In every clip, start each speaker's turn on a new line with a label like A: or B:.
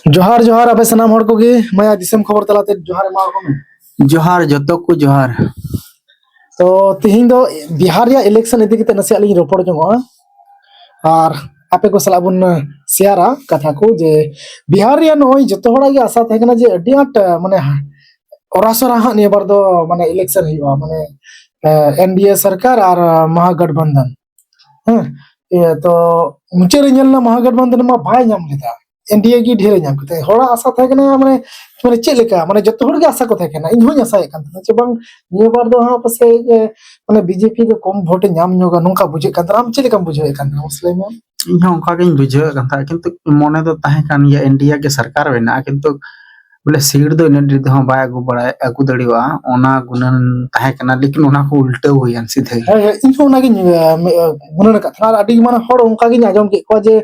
A: जोहार जोहार अबे सनाम हड़ कोगे माया दिसम खबर तलाते जोहार मा को में
B: जोहार जतो को जोहार।
A: तो तिहिं दो बिहार या इलेक्शन इदी किते नसे आली रोपड़ जंगो और आपे को सला बुन शेयरा कथा को जे बिहार या नोय जतो हड़ा के आशा थे जे अडी आट माने ओरासरा हा ने बार दो माने इलेक्शन हिवा माने एनडीए सरकार और महागठबंधन ये तो मुचे रे ना महागठबंधन मा भाई नाम लेता एनडीए की ढेर नाम कते हड़ा आशा थे माने माने चेलेका माने जतो हड़ के आशा को थे इन होय आशा कान चे बांग नियो बार दो हा पसे माने बीजेपी दो कम वोट नाम नोगा नोका बुझे कान राम चेलेका बुझे कान मुस्लिम
B: इन ओंका के बुझे कथा किंतु मोने तो ताहे कान या इंडिया के सरकार बेना किंतु बोले सीट दो इन दी हो बाय अगु बड़ा अगु दड़ीवा ओना गुणन ताहे कना लेकिन ओना को उल्टे हुई सीधे
A: इन को ना के गुणन कथा अडी माने हड़ ओंका के आजम के को जे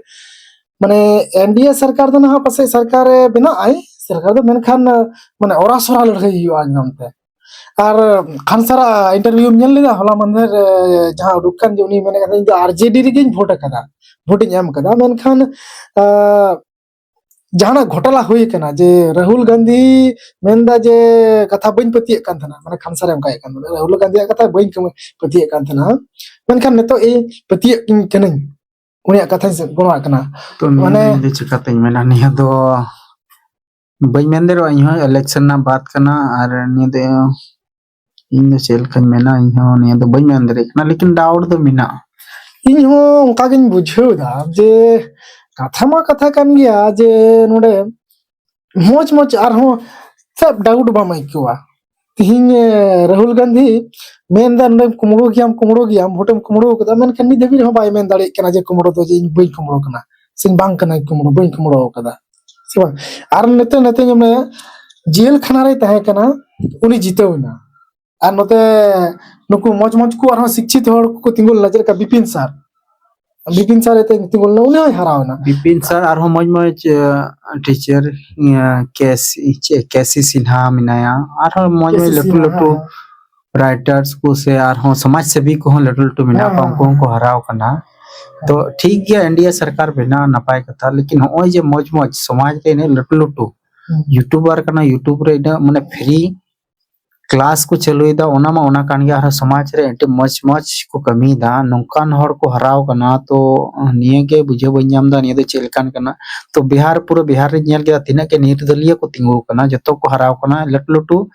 A: माने एनडीए सरकार दो ना पसे सरकार बिना आई सरकार दो मेनखान माने ओरासरा लड़ाई हुआ एकदम ते और खानसारा इंटरव्यू में लेदा होला मंदर जहां रुकन जो उनी मैंने कहा आरजेडी रे गिन वोट कदा वोट एम कदा मेनखान जहां घोटाला हुई कना जे राहुल गांधी मेनदा जे कथा बइन पतिए कान थना माने खानसारा एम काय कान राहुल गांधी कथा बइन पतिए कान थना मेनखान नेतो ए पतिए कनई उनिया कथा से गोणा कना
B: तो माने चिकाते मेना निया दो बई मेंदे रो इहो इलेक्शन ना बात कना और नि दे इन सेल खन मेना इहो नि दो बई मेंदे कना लेकिन डाउट दो मिना
A: इहो उनका गिन बुझो दा जे कथा मा कथा कान गया जे नोडे मोच मोच आर हो सब डाउट बा माइकुआ तिहिं राहुल गांधी मेन दा नोडे कुमड़ो गया वोटम कुमड़ो कदा मेन खन नि देबी हो बाय मेन दाड़े कना जे कुमड़ो दो जे बई कुमड़ो कना सिंग बांग कना कुमड़ो बई कुमड़ो कदा और नेते नेते में जेल खाना रे तहे कना उनी जीतवना और नते नुकु मौज मौज को और शिक्षित हड़ को तिंगुल नजर का बिपिन सर एते तिंगुल उनी हरावना
B: बिपिन सर और मौज मौज टीचर कैसी सिन्हा मिनाया और मौज में लटू लटू राइटर्स को से और समाज सेवी को लटू लटू मिना को हराव कना तो ठीक गया इंडिया सरकार बिना नपाय कथा लेकिन होय जे मौज मौज समाज रे ने लटू लटू यूट्यूबर कना यूट्यूब रे माने फ्री क्लास को चलुईदा ओना मा ओना कान गया समाज रे एटे मौज मौज को कमी दा नोकान हड़ को हराव कना तो निये के बुझे बन्याम दा निये दो चेलकान कना तो बिहार पूरा बिहार रे नेल गया तिना के निर्दलीय को तिंगु कना जतो को हराव कना लटू लटू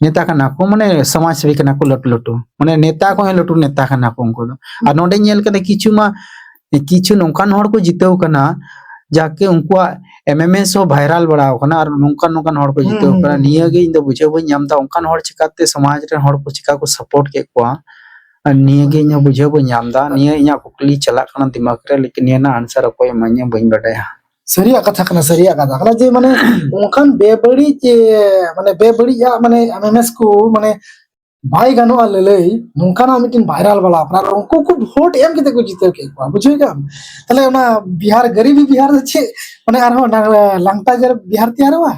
B: नेता कना को माने समाज सेवी कना को लटू लटू माने नेता को लटू नेता कना को उनको आ नोडे नेल कदे किछु नोकान हड़ को जितेव कना जाके उनको एमएमएस हो वायरल बड़ाव कना और नोकान नोकान हड़ को जितेव कना निया गे इंदो बुझे बन नामदा उनकान हड़ चिकाते समाज रे हड़ को चिका को सपोर्ट के को निया गे इन बुझे बन नामदा निया इया कुकली चला कना दिमाग रे लेकिन निया ना आंसर अकोय मान्य बन बडाया
A: सरिया कथा कना जे माने उनकान बेबड़ी जे माने बेबड़ी या माने एमएमएस को माने भाई गानो ललई नोंकाना मिटिन वायरल वाला अपना उनको को वोट एम केते को जीते के बुझेगा तले ओना बिहार गरीबी बिहार छे माने आरो लांगता जर बिहार त्यारवा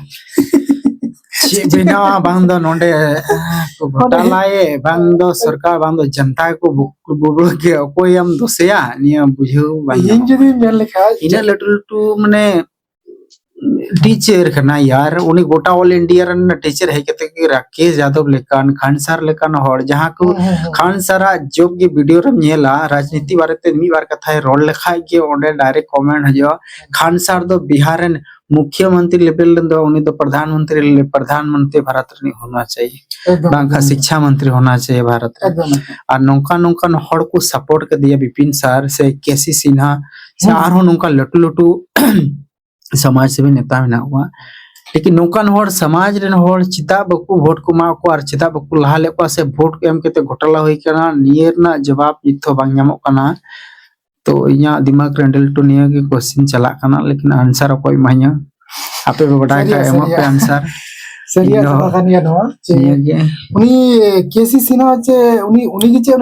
B: चे बिना बांदो नोंडे को घोटालाए बांदो सरकार बांदो जनता को बुबुल के कोयम दोसेया निया बुझो बांदो
A: इन जदी मेल लेखा
B: इना लटू लटू माने टीचर कना यार उनी गोटा ऑल इंडिया रन टीचर है केते कि राकेश यादव लेकान खानसार लेकान हड़ जहां को खानसारा जोग के वीडियो रे नेला राजनीति बारे ते मी बार कथा रोल लेखा के ओडे डायरेक्ट कमेंट हजो खानसार दो बिहार रन मुख्यमंत्री लेवल दो उनी तो प्रधानमंत्री भारत रे होना चाहिए बांका शिक्षा मंत्री होना चाहिए भारत रे और नोंका नोंका हड़ को सपोर्ट के दिया बिपिन सर से केसी सिन्हा से आरो नोंका लटू लटू समाज सेवी नेता में हुआ लेकिन नोकान हड़ समाज रे हड़ चिता बकु वोट को मा को और चिता बकु लहा ले को से वोट एम केते घोटाला होई कना नियर ना जवाब इथो बांग नामो कना तो इया दिमाग रेंडल टू निया के क्वेश्चन चला कना लेकिन आंसर कोई मान्य आपे बड़ा का एम पे आंसर
A: सरिया कथा कानिया नवा चे उनी केसी सिन्हा चे उनी के चे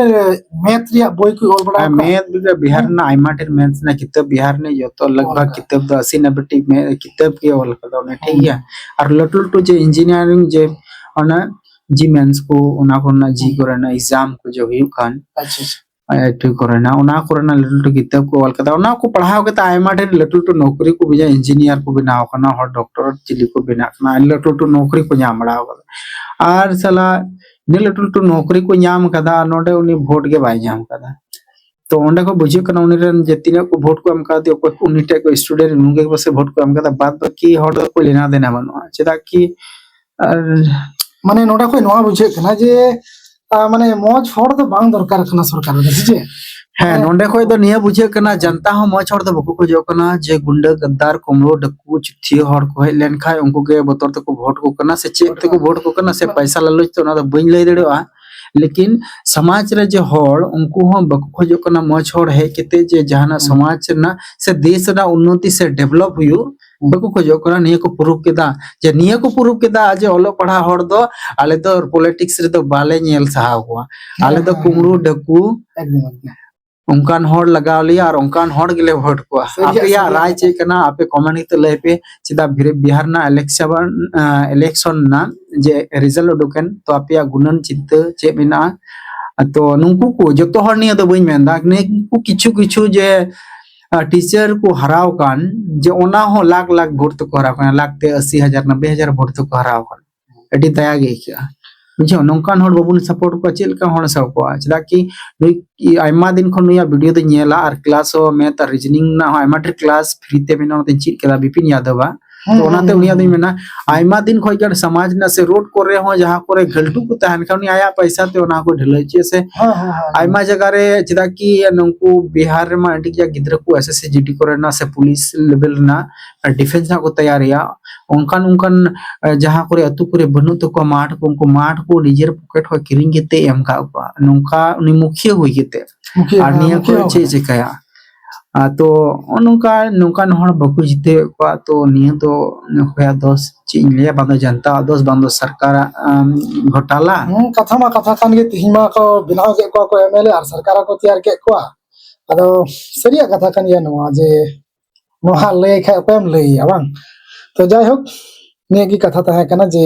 A: मैथ रिया बोय को और बड़ा
B: मैथ बिहार ना आइमा टेर मैथ ना किताब बिहार ने जो तो लगभग किताब द 80-90 में किताब के ऑल कदा ने ठीक है और लटू लटू जे इंजीनियरिंग जे ओना जी मेंस को ओना को ना जी को ना एग्जाम को जो हुई खान
A: अच्छा
B: IIT कोरेना उना कोरेना लटू किताब को ऑल कदा उना को पढ़ाओ के आयमा ढेर लटू नौकरी को बिना इंजीनियर को बिना कना और डॉक्टर चिली को बिना कना लटू नौकरी को नाम बड़ा और साला ने लटू नौकरी को नाम कदा नोडे उनी वोट के बाय नाम कदा तो ओंडे को बुझे कना उनी रन जे तीना को वोट को एम का दियो को उनी टे को स्टूडेंट उनके को से वोट को एम कदा बाद बाकी हर को लेना देना बनो चेदा कि
A: माने नोडा को नोआ बुझे कना जे माने मौज हर तो बांग दरकार कना सरकार रे जे
B: है नोंडे खोय दो निया बुझे कना जनता हो मौज हर तो बको खोजो कना जे गुंडा गद्दार कुमरो डकू चिट्ठी हर को हे लेन खाय उनको के बतर तक वोट को कना से चेक तक वोट को कना से पैसा लालच तो ना तो बइन लई देड़वा लेकिन समाज रे जे हर उनको हम बको खोजो कना मौज हर है केते जे जहाना समाज ना से देश ना उन्नति से डेवलप हुयो बको खोजो कना निया को प्रूफ केदा जे निया को प्रूफ केदा जे ओलो पढ़ा हर दो आले तो पॉलिटिक्स रे तो बाले नेल सहा हुआ आले तो कुमरो डकू
A: एकदम
B: उनकान हर लगाव लिया और उनकान हर गेले वोट को आपे या राय चे कना आपे कमेंट तो ले पे चिदा बिहार ना इलेक्शन ना जे रिजल्ट उडुकन तो आपे या गुणन चिंता चे बिना तो नुंकु को जतो हर निया तो बइन मेंदा ने को किछु किछु जे टीचर को हराव कान जे ओना हो लाख लाख वोट तो हराव कान लाख ते 80,000 90,000 वोट तो हराव कान एडी दया गे क्या बुझो नौकान हर बाबुन सपोर्ट को चेल का हर सब को चदा कि आयमा दिन खन नुया वीडियो तो नेला और क्लास मैथ और रीजनिंग ना आयमा टे क्लास फ्री ते बिना ते चीज केला विपिन यादव तो ओनाते उनिया दिन मेना आयमा दिन खोय गन समाज ना से रोड करे हो जहां करे गलटू को तहन खन आया पैसा ते ओना को ढले चे से आयमा जगह रे चदा कि नंकु बिहार में अडी जा गिद्र को एसएससी जीडी करे ना से पुलिस लेवल ना डिफेंस ना को तैयारिया उनकान उनकान जहां करे अतु करे बनु तो को माठ को उनको माठ को निजेर पॉकेट हो किरिंग केते एम का नुका उनी मुखिया होई केते और निया को चे चिकाया तो नुका नुकान हर बकु जिते को तो निया तो होया दोस चिन लिया बांदो जनता दोस बांदो सरकार घोटाला
A: कथा कान गे तिहिमा को बिनाव के को एमएलए और सरकार को तैयार के को अदो सरिया कथा कान या नवा जे नवा ले खाय को एम लई बांग तो जाय होक ने की कथा तहे कना जे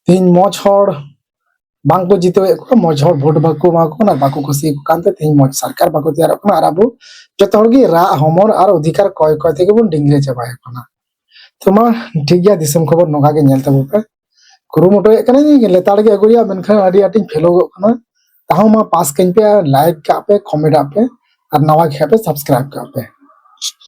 A: तिन मौज हर बांग को जिते को मौज हर वोट बाको माको ना बाको खुशी कानते तिन मौज सरकार बाको तैयार कना और अबु जत हर गे रा हमर और अधिकार कय कय थे बन डिंगले चबाय कना तो मा ठीक गया दिसम खबर नोगा के नेल तबो पे कुरुमुटो कना जे लेताड़ के अगुरिया मेनखा आडी आटी फेलो कना ताहु मा पास कइन पे लाइक का पे कमेंट पे और नवा के पे सब्सक्राइब का पे